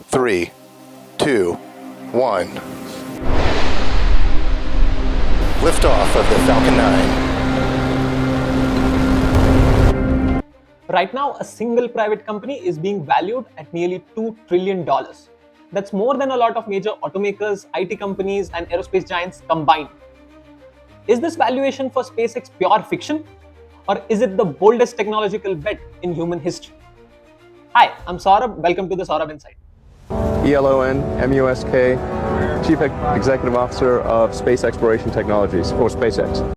3, 2, 1. Liftoff of the Falcon 9. Right now, a single private company is being valued at nearly $2 trillion. That's more than a lot of major automakers, IT companies, and aerospace giants combined. Is this valuation for SpaceX pure fiction? Or is it the boldest technological bet in human history? Hi, I'm Sourabh. Welcome to the Sourabh Insight. ELON, MUSK, Chief Executive Officer of Space Exploration Technologies, or SpaceX.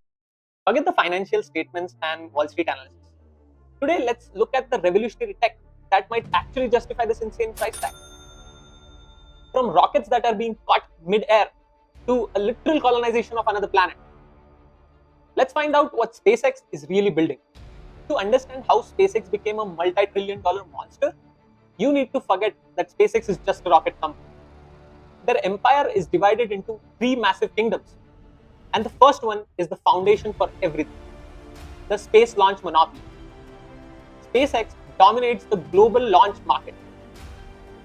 Forget the financial statements and Wall Street analysis. Today, let's look at the revolutionary tech that might actually justify this insane price tag. From rockets that are being caught mid-air to a literal colonization of another planet. Let's find out what SpaceX is really building. To understand how SpaceX became a multi-trillion-dollar monster, you need to forget that SpaceX is just a rocket company. Their empire is divided into 3 massive kingdoms. And the first one is the foundation for everything, the space launch monopoly. SpaceX dominates the global launch market.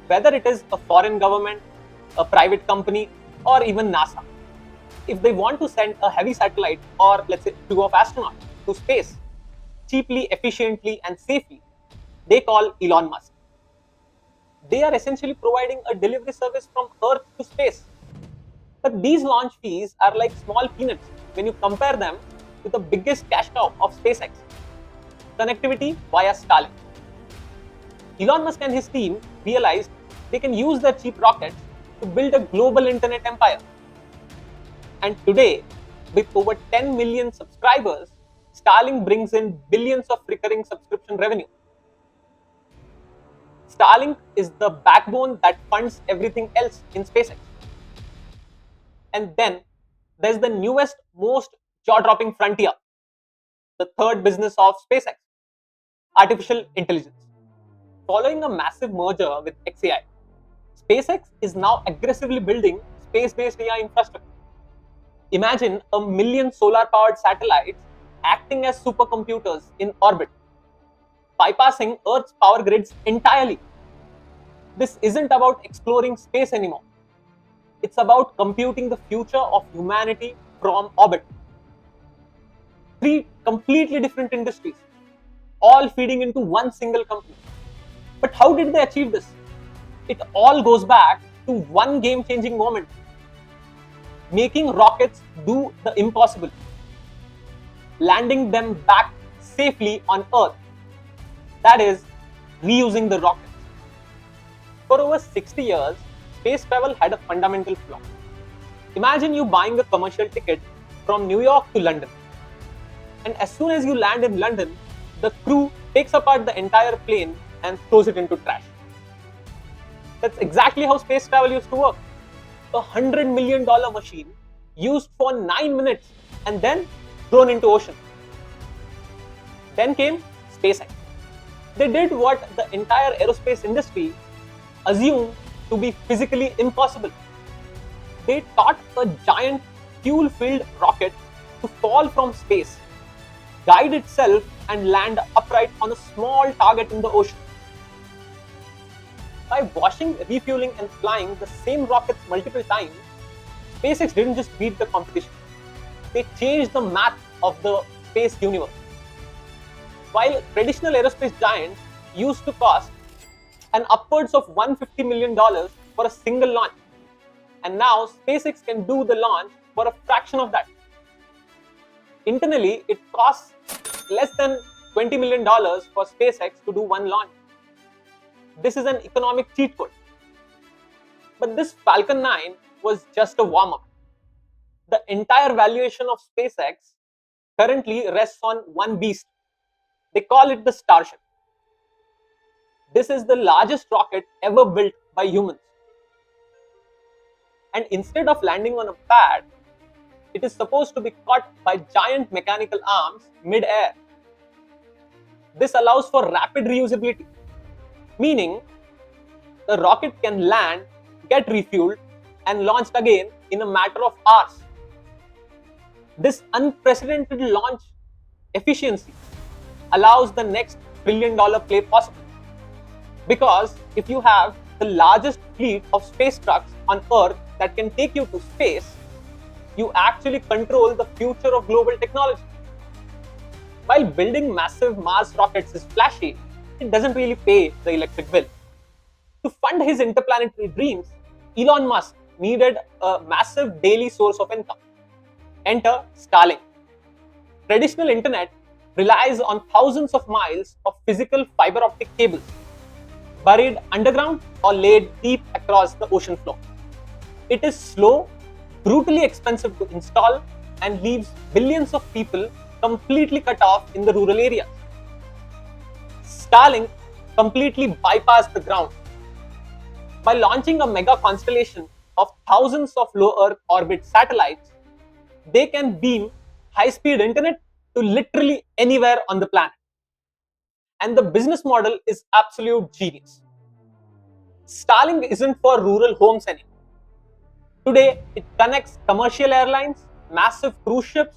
Whether it is a foreign government, a private company, or even NASA. If they want to send a heavy satellite or let's say crew of astronauts to space cheaply, efficiently, and safely, they call Elon Musk. They are essentially providing a delivery service from Earth to space. But these launch fees are like small peanuts when you compare them to the biggest cash cow of SpaceX, connectivity via Starlink. Elon Musk and his team realized they can use their cheap rockets to build a global internet empire. And today, with over 10 million subscribers, Starlink brings in billions of recurring subscription revenue. Starlink is the backbone that funds everything else in SpaceX. And then there's the newest, most jaw-dropping frontier, the third business of SpaceX, artificial intelligence. Following a massive merger with XAI, SpaceX is now aggressively building space-based AI infrastructure. Imagine a million solar-powered satellites acting as supercomputers in orbit, bypassing Earth's power grids entirely. This isn't about exploring space anymore. It's about computing the future of humanity from orbit. 3 completely different industries, all feeding into one single company. But how did they achieve this? It all goes back to one game-changing moment. Making rockets do the impossible. Landing them back safely on Earth. That is, reusing the rockets. For over 60 years, space travel had a fundamental flaw. Imagine you buying a commercial ticket from New York to London. And as soon as you land in London, the crew takes apart the entire plane and throws it into trash. That's exactly how space travel used to work. $100 million machine used for 9 minutes and then thrown into ocean. Then came SpaceX. They did what the entire aerospace industry assumed to be physically impossible. They taught a giant fuel-filled rocket to fall from space, guide itself, and land upright on a small target in the ocean. By washing, refueling, and flying the same rockets multiple times, SpaceX didn't just beat the competition. They changed the math of the space universe. While traditional aerospace giants used to cost an upwards of $150 million for a single launch, and now SpaceX can do the launch for a fraction of that. Internally, it costs less than $20 million for SpaceX to do one launch. This is an economic cheat code. But this Falcon 9 was just a warm-up. The entire valuation of SpaceX currently rests on one beast. They call it the Starship. This is the largest rocket ever built by humans. And instead of landing on a pad, it is supposed to be caught by giant mechanical arms mid-air. This allows for rapid reusability, meaning the rocket can land, get refueled, and launched again in a matter of hours. This unprecedented launch efficiency allows the next $1 trillion play possible. Because if you have the largest fleet of space trucks on Earth that can take you to space, you actually control the future of global technology. While building massive Mars rockets is flashy, it doesn't really pay the electric bill. To fund his interplanetary dreams, Elon Musk needed a massive daily source of income. Enter Starlink. Traditional internet relies on thousands of miles of physical fiber optic cables, buried underground or laid deep across the ocean floor. It is slow, brutally expensive to install, and leaves billions of people completely cut off in the rural areas. Starlink completely bypassed the ground. By launching a mega constellation of thousands of low Earth orbit satellites, they can beam high-speed internet to literally anywhere on the planet. And the business model is absolute genius. Starlink isn't for rural homes anymore. Today, it connects commercial airlines, massive cruise ships,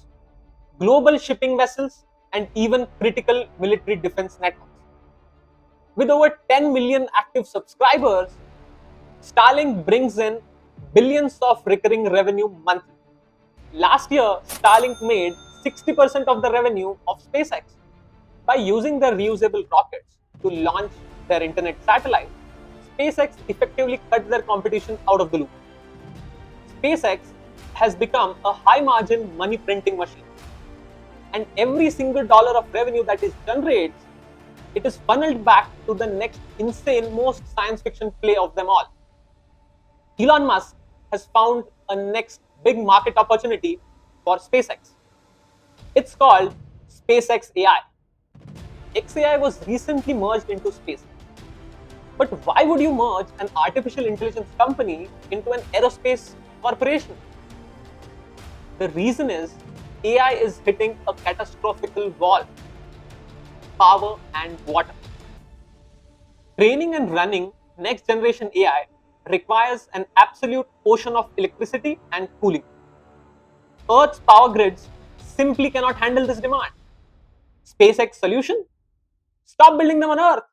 global shipping vessels, and even critical military defense networks. With over 10 million active subscribers, Starlink brings in billions of recurring revenue monthly. Last year, Starlink made 60% of the revenue of SpaceX. By using their reusable rockets to launch their internet satellite, SpaceX effectively cut their competition out of the loop. SpaceX has become a high-margin money printing machine. And every single dollar of revenue that it generates, it is funneled back to the next insane, most science fiction play of them all. Elon Musk has found a next big market opportunity for SpaceX. It's called SpaceX AI. XAI was recently merged into SpaceX. But why would you merge an artificial intelligence company into an aerospace corporation? The reason is AI is hitting a catastrophical wall: power and water. Training and running next generation AI requires an absolute ocean of electricity and cooling. Earth's power grids simply cannot handle this demand. SpaceX solution? Stop building them on Earth.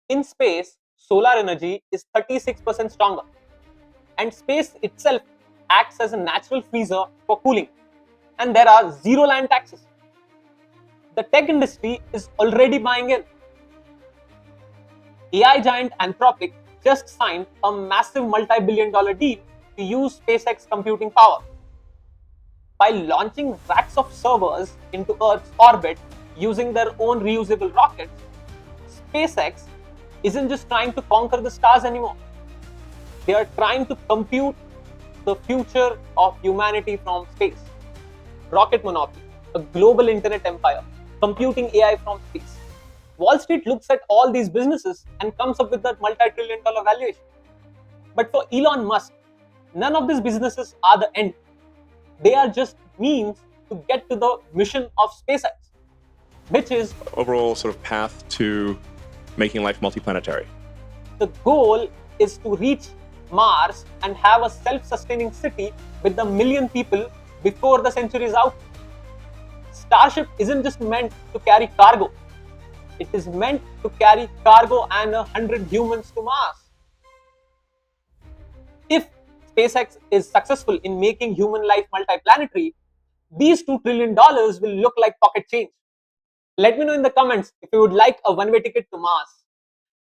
In space, solar energy is 36% stronger, and space itself acts as a natural freezer for cooling, and there are zero land taxes. The tech industry is already buying in. AI giant Anthropic just signed a massive multi-billion-dollar deal to use SpaceX computing power. By launching racks of servers into Earth's orbit using their own reusable rockets, SpaceX isn't just trying to conquer the stars anymore. They are trying to compute the future of humanity from space. Rocket monopoly, a global internet empire, computing AI from space. Wall Street looks at all these businesses and comes up with that multi-trillion-dollar valuation. But for Elon Musk, none of these businesses are the end. They are just means to get to the mission of SpaceX, which is overall sort of path to making life multiplanetary. the goal is to reach Mars and have a self-sustaining city with 1 million people before the century is out. Starship isn't just meant to carry cargo. It is meant to carry cargo and 100 humans to Mars. If SpaceX is successful in making human life multiplanetary, these $2 trillion will look like pocket change. Let me know in the comments if you would like a one-way ticket to Mars.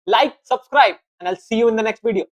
Like, subscribe, and I'll see you in the next video.